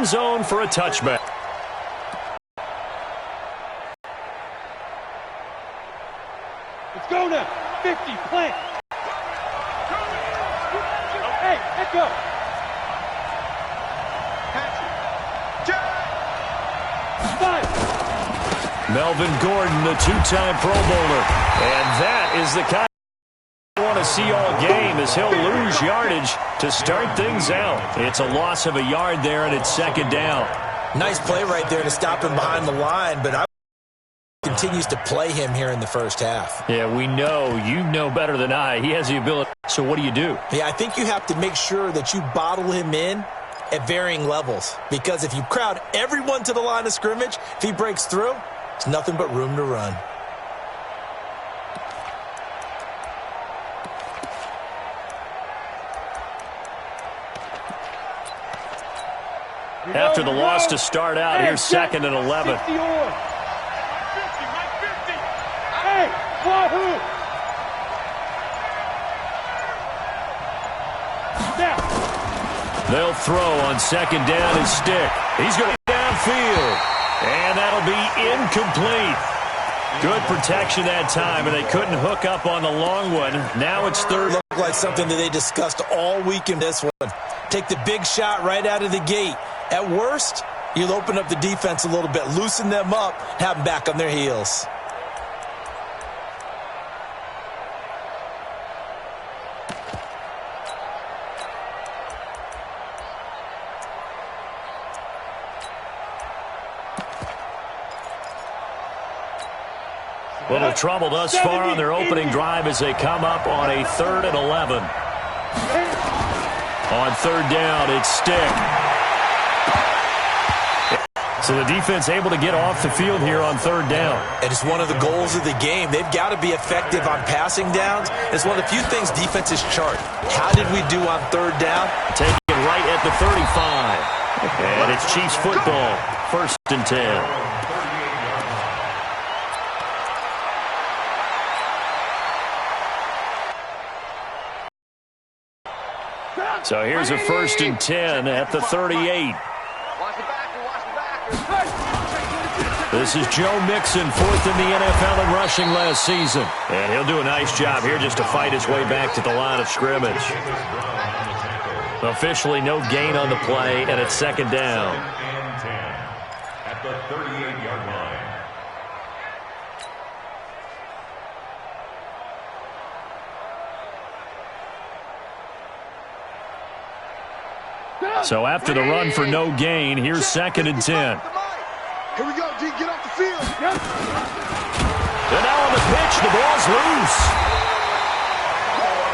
end zone for a touchback. Let's go now. 50, plant. Hey, let go. Melvin Gordon, the two-time Pro Bowler. And that is the kind I want to see all game as he'll lose yardage to start things out. It's a loss of a yard there, and it's second down. Nice play right there to stop him behind the line, but I continues to play him here in the first half. Yeah, we know. You know better than I. He has the ability. So what do you do? Yeah, I think you have to make sure that you bottle him in at varying levels, because if you crowd everyone to the line of scrimmage, if he breaks through, it's nothing but room to run. After the loss to start out, here's second and 11. Hey, wahoo! They'll throw on second down his stick. He's going to get downfield. And that'll be incomplete. Good protection that time, and they couldn't hook up on the long one. Now it's third. Looked like something that they discussed all week in this one. Take the big shot right out of the gate. At worst, you'll open up the defense a little bit, loosen them up, have them back on their heels. Little trouble thus far on their opening drive as they come up on a 3rd and 11. On third down, it's Stick. So the defense able to get off the field here on third down. And it's one of the goals of the game. They've got to be effective on passing downs. It's one of the few things defenses chart. How did we do on third down? Taking it right at the 35. And it's Chiefs football, 1st and 10. So here's a 1st and 10 at the 38. This is Joe Mixon, 4th in the NFL in rushing last season. And he'll do a nice job here just to fight his way back to the line of scrimmage. Officially no gain on the play, and it's second down. At the 38-yard line. So after the run for no gain, here's 2nd and 10. Here we go, D. Get off the field. And now on the pitch, the ball's loose.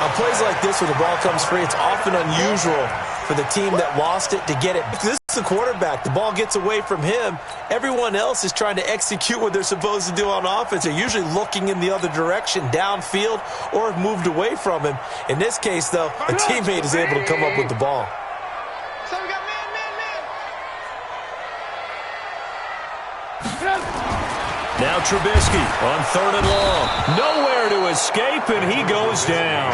On plays like this where the ball comes free, it's often unusual for the team that lost it to get it. This is the quarterback. The ball gets away from him. Everyone else is trying to execute what they're supposed to do on offense. They're usually looking in the other direction, downfield, or have moved away from him. In this case, though, a teammate is able to come up with the ball. Now Trubisky on 3rd and long. Nowhere to escape, and he goes down.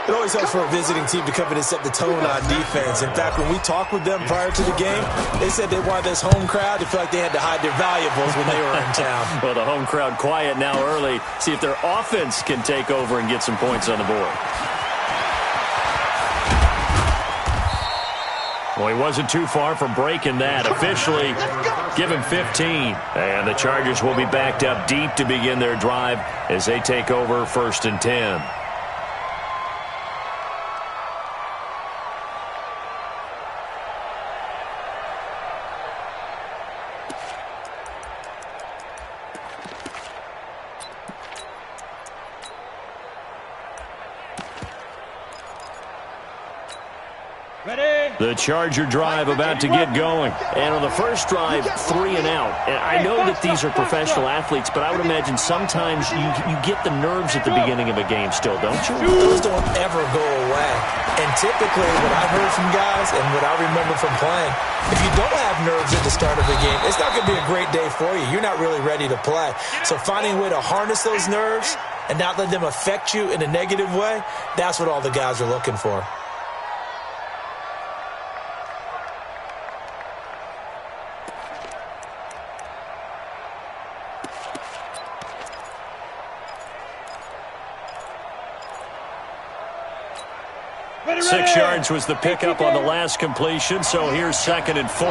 It always helps for a visiting team to come in and set the tone on defense. In fact, when we talked with them prior to the game, they said they wanted this home crowd to feel like they had to hide their valuables when they were in town. Well, the home crowd quiet now early. See if their offense can take over and get some points on the board. Well, he wasn't too far from breaking that. Officially, give him 15. And the Chargers will be backed up deep to begin their drive as they take over 1st and 10. The Charger drive about to get going. And on the first drive, 3 and out. And I know that these are professional athletes, but I would imagine sometimes you get the nerves at the beginning of a game still, don't you? Those don't ever go away. And typically, what I heard from guys and what I remember from playing, if you don't have nerves at the start of a game, it's not going to be a great day for you. You're not really ready to play. So finding a way to harness those nerves and not let them affect you in a negative way, that's what all the guys are looking for. 6 yards was the pickup on the last completion, so here's 2nd and 4.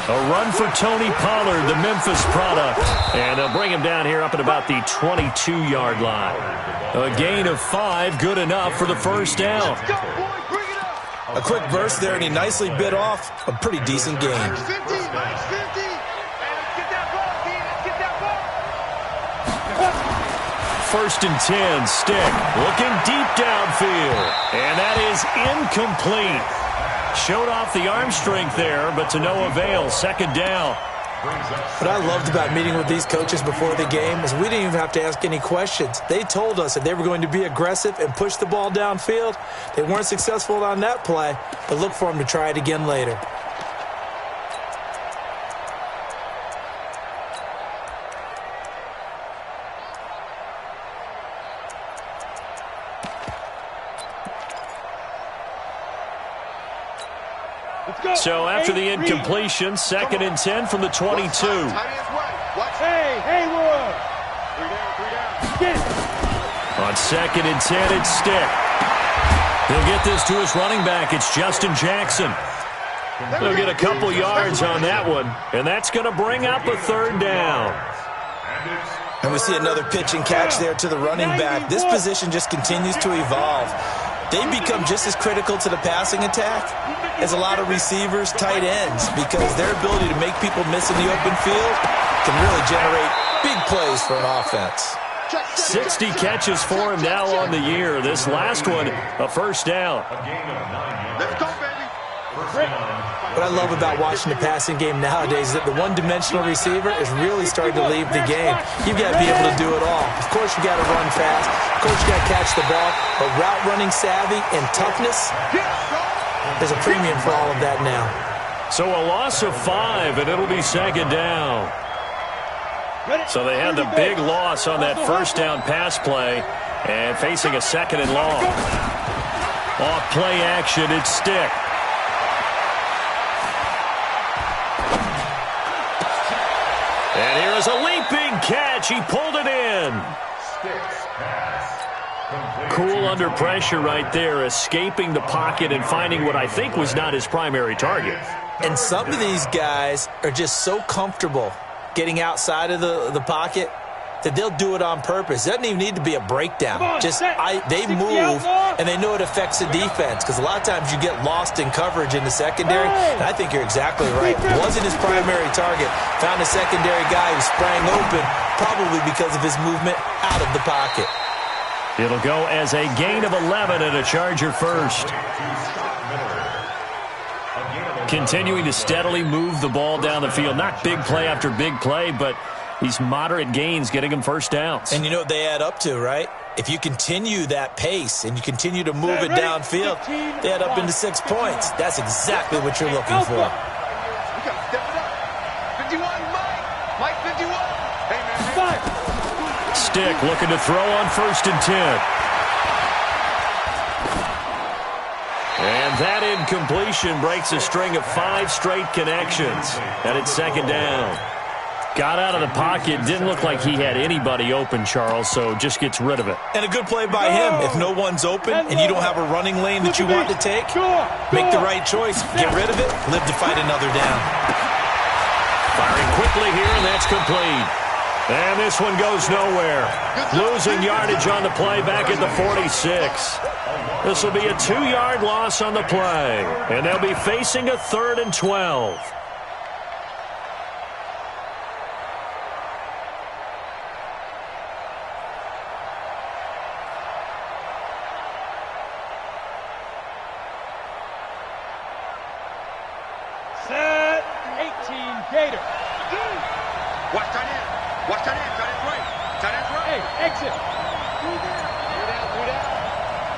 A run for Tony Pollard, the Memphis product. And they'll bring him down here up at about the 22-yard line. A gain of 5, good enough for the first down. A quick burst there, and he nicely bit off a pretty decent gain. 1st and 10, Stick looking deep downfield. And that is incomplete. Showed off the arm strength there, but to no avail. 2nd down. What I loved about meeting with these coaches before the game is we didn't even have to ask any questions. They told us that they were going to be aggressive and push the ball downfield. They weren't successful on that play, but look for them to try it again later. So after the incompletion, 2nd and 10 from the 22. Hey, Haywood! 3 down. Get it. On 2nd and 10, it's Stick. He'll get this to his running back. It's Justin Jackson. They'll get a couple yards on that one, and that's going to bring up a 3rd down. And we see another pitch and catch there to the running back. This position just continues to evolve. They become just as critical to the passing attack as a lot of receivers, tight ends, because their ability to make people miss in the open field can really generate big plays for an offense. 60 catches for him now on the year. This last one, a 1st down. Let's go, baby. What I love about watching the passing game nowadays is that the one-dimensional receiver is really starting to leave the game. You've got to be able to do it all. Of course, you got to run fast. Of course, you got to catch the ball. But route running savvy and toughness, there's a premium for all of that now. So a loss of 5, and it'll be 2nd down. So they had the big loss on that 1st down pass play, and facing a 2nd and long. Off play action, it's Stick. And here is a leaping catch. He pulled it in. Cool under pressure right there, escaping the pocket and finding what I think was not his primary target. And some of these guys are just so comfortable getting outside of the pocket that they'll do it on purpose. It doesn't even need to be a breakdown. They move, and they know it affects the defense, because a lot of times you get lost in coverage in the secondary, and I think you're exactly right. Wasn't his primary target. Found a secondary guy who sprang open, probably because of his movement out of the pocket. It'll go as a gain of 11 and a Charger 1st. Continuing to steadily move the ball down the field. Not big play after big play, but these moderate gains getting them 1st downs. And you know what they add up to, right? If you continue that pace and you continue to move it downfield, they add up into 6 points. That's exactly what you're looking for. We got to step it up. 51, Mike 51. Hey, man. Stick looking to throw on 1st and 10. And that incompletion breaks a string of 5 straight connections. And it's 2nd down. Got out of the pocket. Didn't look like he had anybody open, Charles, so just gets rid of it. And a good play by him. If no one's open and you don't have a running lane that you want to take, make the right choice. Get rid of it. Live to fight another down. Firing quickly here, and that's complete. And this one goes nowhere. Losing yardage on the play back at the 46. This will be a 2-yard loss on the play. And they'll be facing a 3rd and 12. Set 18 Gator. Watch tight end. Watch tight end. Tight end's right. Tight end's right. Hey, exit. 3 down.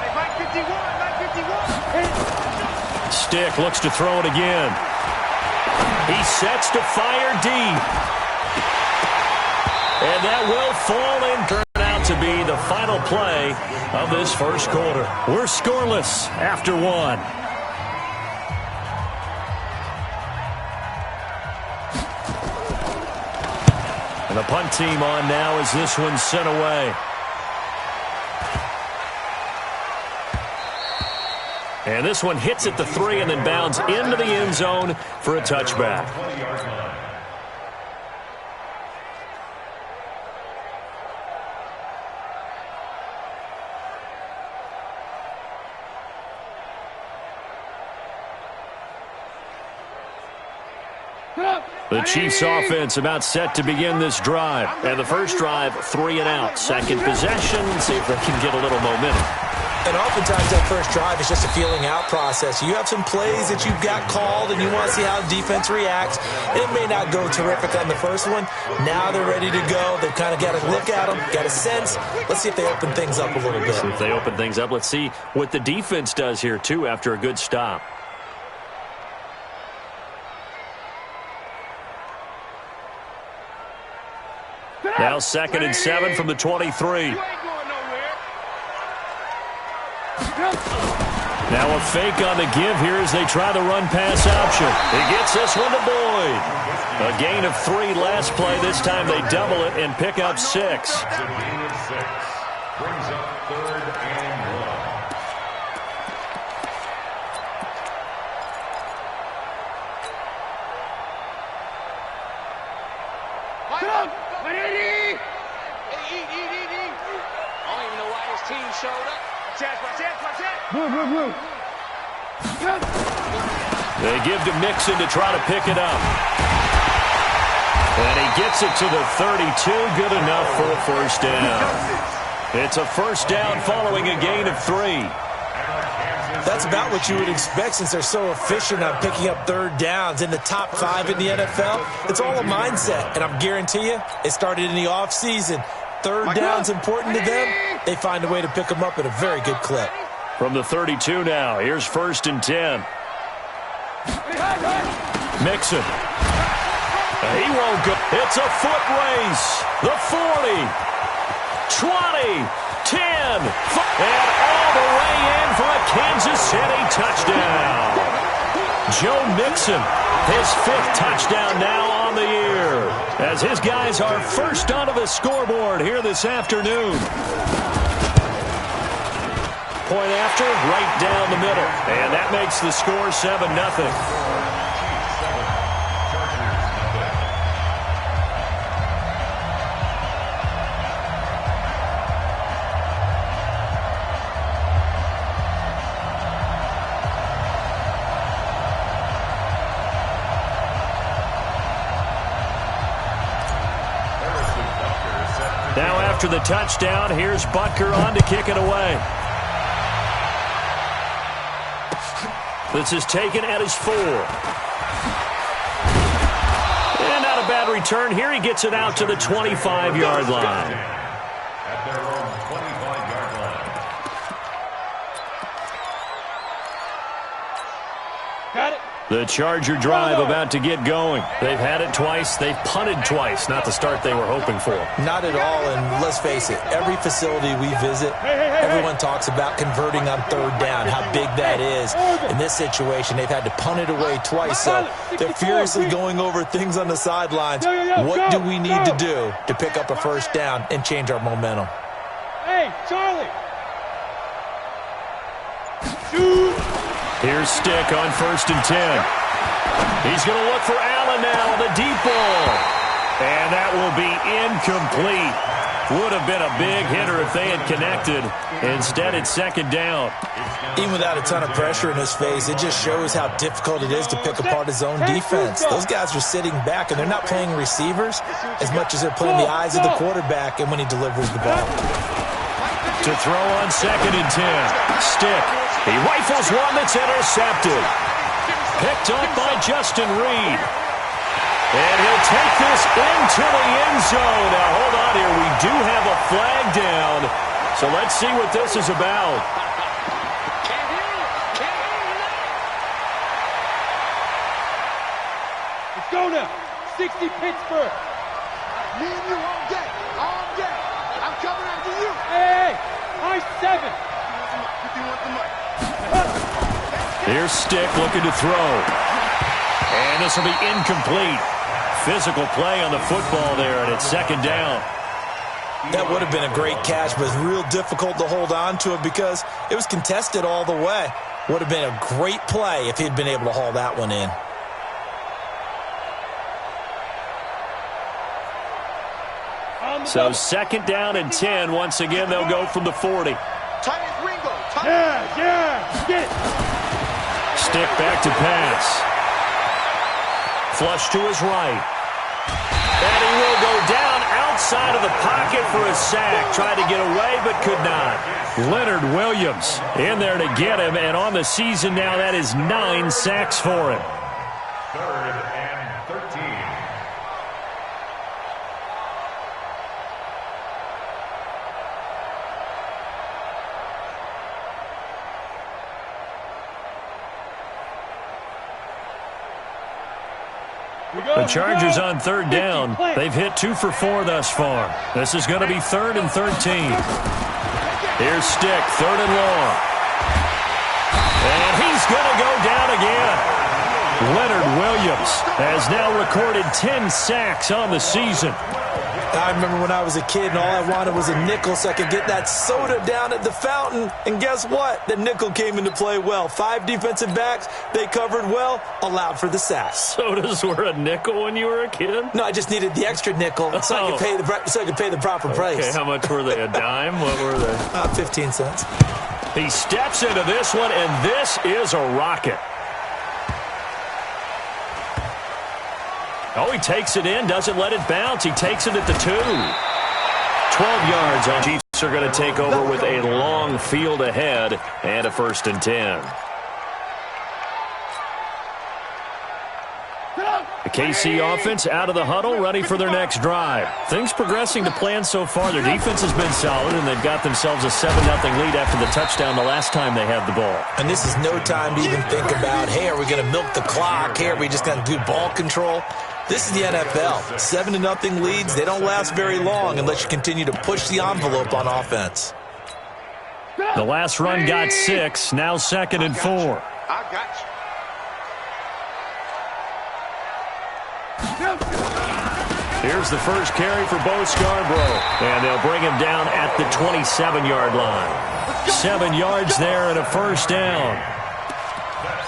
Hey, Mike 51. Stick looks to throw it again. He sets to fire deep. And that will fall in. Turn out to be the final play of this 1st quarter. We're scoreless after 1. And the punt team on now as this one's sent away. And this one hits at the 3 and then bounds into the end zone for a touchback. The Chiefs offense about set to begin this drive. And the first drive, 3 and out. Second possession, see if they can get a little momentum. And oftentimes that first drive is just a feeling out process. You have some plays that you've got called and you want to see how the defense reacts. It may not go terrific on the first one. Now they're ready to go. They've kind of got to look at them, got a sense. Let's see if they open things up a little bit. See if they open things up. Let's see what the defense does here, too, after a good stop. Now 2nd and 7 from the 23. Now a fake on the give here as they try the run-pass option. He gets this one to Boyd. A gain of 3 last play. This time they double it and pick up 6. Brings up 3rd and 1. I don't even know why his team showed up. They give to Mixon to try to pick it up. And he gets it to the 32. Good enough for a first down. It's a first down following a gain of 3. That's about what you would expect since they're so efficient on picking up third downs in the top 5 in the NFL. It's all a mindset, and I'm guarantee you it started in the offseason. Third down's important to them. They find a way to pick them up at a very good clip. From the 32 now, here's 1st and 10. Mixon. He won't go. It's a foot race. The 40, 20, 10, and all the way in for a Kansas City touchdown. Joe Mixon, his 5th touchdown now on the year, as his guys are first onto the scoreboard here this afternoon. Point after, right down the middle, and that makes the score 7-0. Now after the touchdown, here's Butker on to kick it away. This is taken at his 4. And not a bad return here. He gets it out to the 25-yard line. At their own 25-yard line. Got it. The Charger drive about to get going. They've had it twice. They've punted twice. Not the start they were hoping for. Not at all, and let's face it, every facility we visit, everyone talks about converting on third down, how big that is. In this situation, they've had to punt it away twice, so they're furiously going over things on the sidelines. What do we need to do to pick up a first down and change our momentum? Hey, Charlie. Shoot. Here's Stick on 1st and 10. He's going to look for Allen now on the deep ball. And that will be incomplete. Would have been a big hitter if they had connected. Instead, it's 2nd down. Even without a ton of pressure in his face, it just shows how difficult it is to pick apart his own defense. Those guys are sitting back, and they're not playing receivers as much as they're playing the eyes of the quarterback and when he delivers the ball. To throw on 2nd and 10. Stick. He rifles one that's intercepted. Picked up by Justin Reed. And he'll take this into the end zone. Now, hold on here. We do have a flag down. So let's see what this is about. Let's go now. 60 Pittsburgh. Me and you all day. All day. I'm coming after you. Hey, high 7. If you want the money. Here's Stick looking to throw. And this will be incomplete. Physical play on the football there, and it's 2nd down. That would have been a great catch, but it's real difficult to hold on to it because it was contested all the way. Would have been a great play if he'd been able to haul that one in. So 2nd down and 10. Once again, they'll go from the 40. Yeah, get it. Stick back to pass. Flush to his right. And he will go down outside of the pocket for a sack. Tried to get away, but could not. Leonard Williams in there to get him, and on the season now, that is 9 sacks for him. 3rd and 13. The Chargers on 3rd down. They've hit 2 for 4 thus far. This is going to be 3rd and 13. Here's Stick, 3rd and long. And he's going to go down again. Leonard Williams has now recorded 10 sacks on the season. I remember when I was a kid and all I wanted was a nickel so I could get that soda down at the fountain. And guess what? The nickel came into play well. 5 defensive backs, they covered well, allowed for the sacks. Sodas were a nickel when you were a kid? No, I just needed the extra nickel so I could pay the proper price. Okay, how much were they? A dime? What were they? 15 cents. He steps into this one, and this is a rocket. Oh, he takes it in, doesn't let it bounce. He takes it at the 2. 12 yards on. Chiefs are going to take over with a long field ahead and a 1st and 10. The KC offense out of the huddle, ready for their next drive. Things progressing to plan so far. Their defense has been solid, and they've got themselves a 7-0 lead after the touchdown the last time they had the ball. And this is no time to even think about, hey, are we going to milk the clock? Hey, are we just going to do ball control? This is the NFL. 7-0 leads, they don't last very long unless you continue to push the envelope on offense. The last run got 6, now 2nd and 4. I got you. Here's the first carry for Bo Scarborough, and they'll bring him down at the 27-yard line. 7 yards there and a 1st down.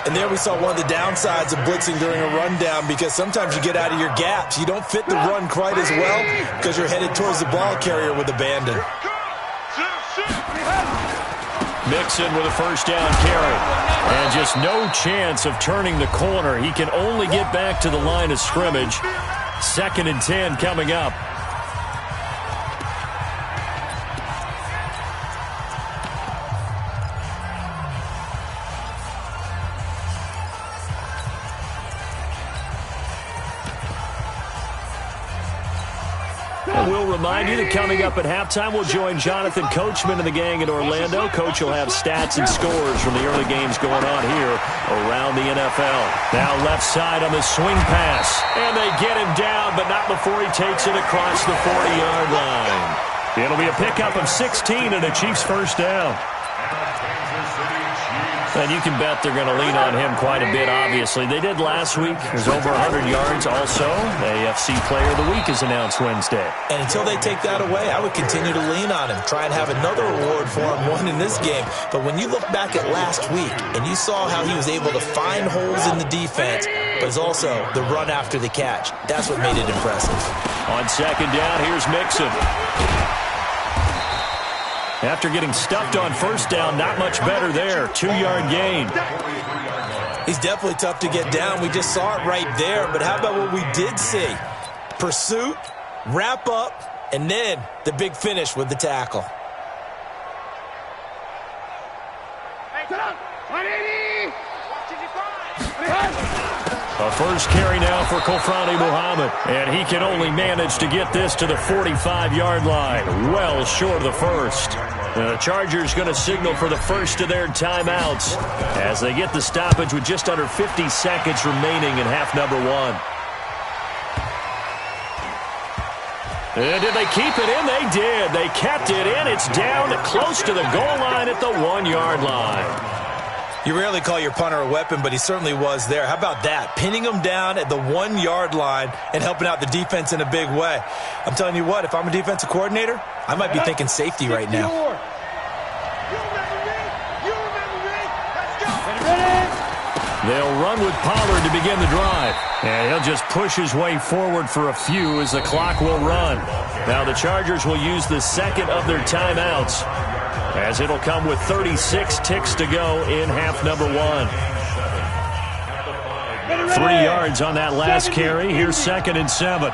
And there we saw one of the downsides of blitzing during a rundown because sometimes you get out of your gaps. You don't fit the run quite as well because you're headed towards the ball carrier with abandon. Mixon with a 1st down carry. And just no chance of turning the corner. He can only get back to the line of scrimmage. 2nd and 10 coming up. And we'll remind you that coming up at halftime, we'll join Jonathan Coachman and the gang in Orlando. Coach will have stats and scores from the early games going on here around the NFL. Now left side on the swing pass. And they get him down, but not before he takes it across the 40-yard line. It'll be a pickup of 16 and a Chiefs 1st down. And you can bet they're going to lean on him quite a bit, obviously. They did last week. It was over 100 yards also. The AFC Player of the Week is announced Wednesday. And until they take that away, I would continue to lean on him. Try and have another award for him, one in this game. But when you look back at last week and you saw how he was able to find holes in the defense, but it's also the run after the catch. That's what made it impressive. On 2nd down, here's Mixon. After getting stuffed on 1st down, not much better there. 2-yard gain. He's definitely tough to get down. We just saw it right there. But how about what we did see? Pursuit, wrap up, and then the big finish with the tackle. A first carry now for Kofrani Muhammad, and he can only manage to get this to the 45-yard line, well short of the 1st. The Chargers going to signal for the first of their timeouts as they get the stoppage with just under 50 seconds remaining in half number 1. And did they keep it in? They did. They kept it in. It's down close to the goal line at the 1-yard line. You rarely call your punter a weapon, but he certainly was there. How about that? Pinning him down at the 1-yard line and helping out the defense in a big way. I'm telling you what, if I'm a defensive coordinator, I might be thinking safety right now. They'll run with Pollard to begin the drive. And he'll just push his way forward for a few as the clock will run. Now the Chargers will use the second of their timeouts, as it'll come with 36 ticks to go in half number 1. 3 yards on that last carry. Here's 2nd and 7.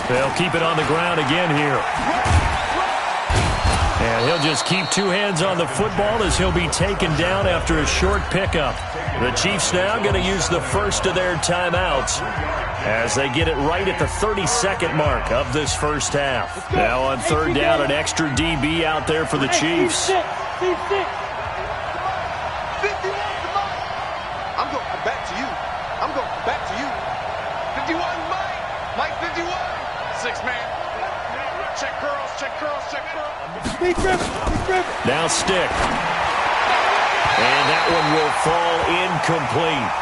They'll keep it on the ground again here. And he'll just keep 2 hands on the football as he'll be taken down after a short pickup. The Chiefs now going to use the first of their timeouts as they get it right at the 32nd mark of this first half. Now on 3rd down, an extra DB out there for the Chiefs. I'm going back to you. I'm going back to you. 51, Mike 51. 6-man. Check girls, check girls, check girls. Now stick. And that one will fall incomplete.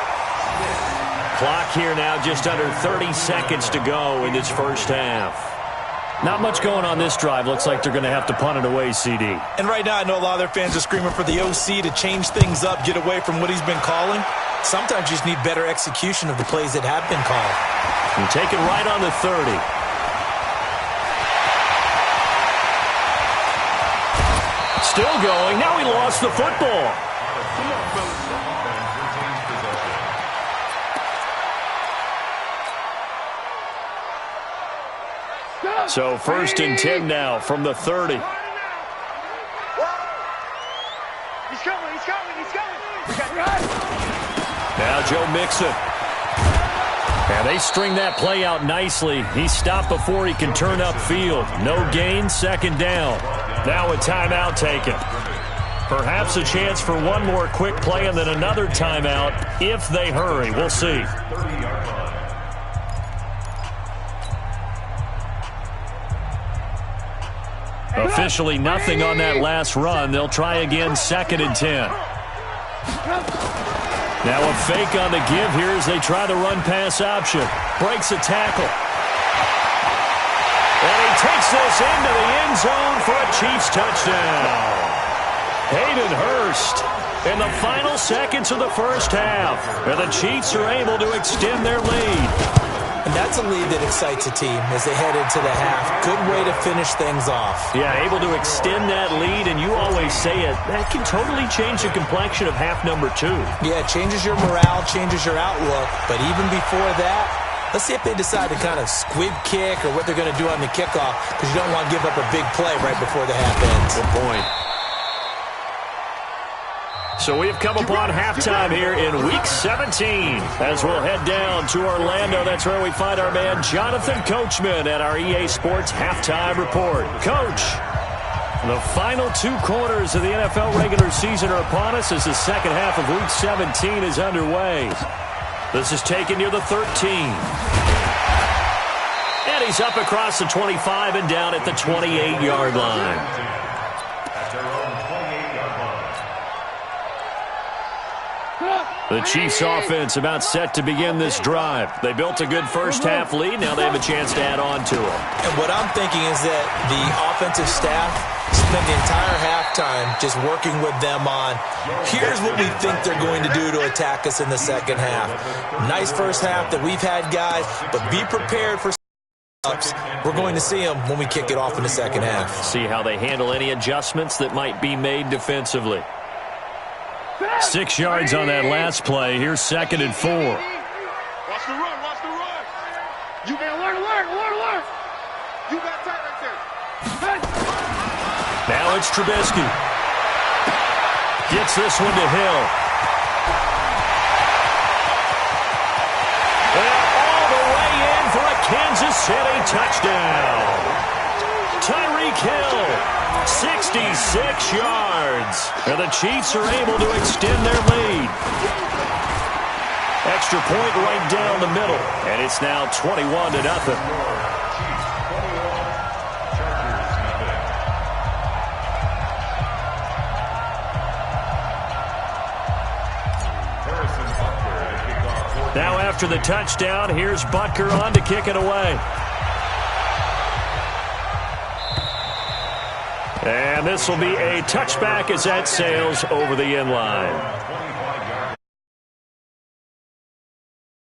Clock here now just under 30 seconds to go in this first half. Not much going on this drive. Looks like they're going to have to punt it away, CD. And right now I know a lot of their fans are screaming for the OC to change things up, get away from what he's been calling. Sometimes you just need better execution of the plays that have been called. And take it right on the 30. Still going. Now he lost the football. So 1st and 10 now from the 30. He's coming, he's coming, he's coming. Now Joe Mixon. And they string that play out nicely. He stopped before he can turn upfield. No gain, 2nd down. Now a timeout taken. Perhaps a chance for one more quick play and then another timeout if they hurry. We'll see. Officially nothing on that last run. They'll try again, 2nd and 10. Now a fake on the give here as they try the run-pass option. Breaks a tackle. And he takes this into the end zone for a Chiefs touchdown. Hayden Hurst in the final seconds of the first half. And the Chiefs are able to extend their lead. And that's a lead that excites a team as they head into the half. Good way to finish things off. Yeah, able to extend that lead, and you always say it, that can totally change the complexion of half number 2. Yeah, it changes your morale, changes your outlook. But even before that, let's see if they decide to kind of squib kick or what they're going to do on the kickoff, because you don't want to give up a big play right before the half ends. Good point. So we've come upon halftime here in Week 17 as we'll head down to Orlando. That's where we find our man Jonathan Coachman at our EA Sports Halftime Report. Coach, the final 2 quarters of the NFL regular season are upon us as the second half of Week 17 is underway. This is taken near the 13. And he's up across the 25 and down at the 28-yard line. The Chiefs offense about set to begin this drive. They built a good first half lead. Now they have a chance to add on to it. And what I'm thinking is that the offensive staff spent the entire halftime just working with them on, here's what we think they're going to do to attack us in the second half. Nice first half that we've had, guys, but be prepared for ups. We're going to see them when we kick it off in the second half. See how they handle any adjustments that might be made defensively. 6 yards on that last play. Here's 2nd and 4. Watch the run, watch the run. You got alert. You got tight right there. Now it's Trubisky. Gets this one to Hill. And all the way in for a Kansas City touchdown. Tyreek Hill, 66 yards. And the Chiefs are able to extend their lead. Extra point right down the middle. And it's now 21-0. Now after the touchdown, here's Butker on to kick it away. And this will be a touchback as that sails over the end line.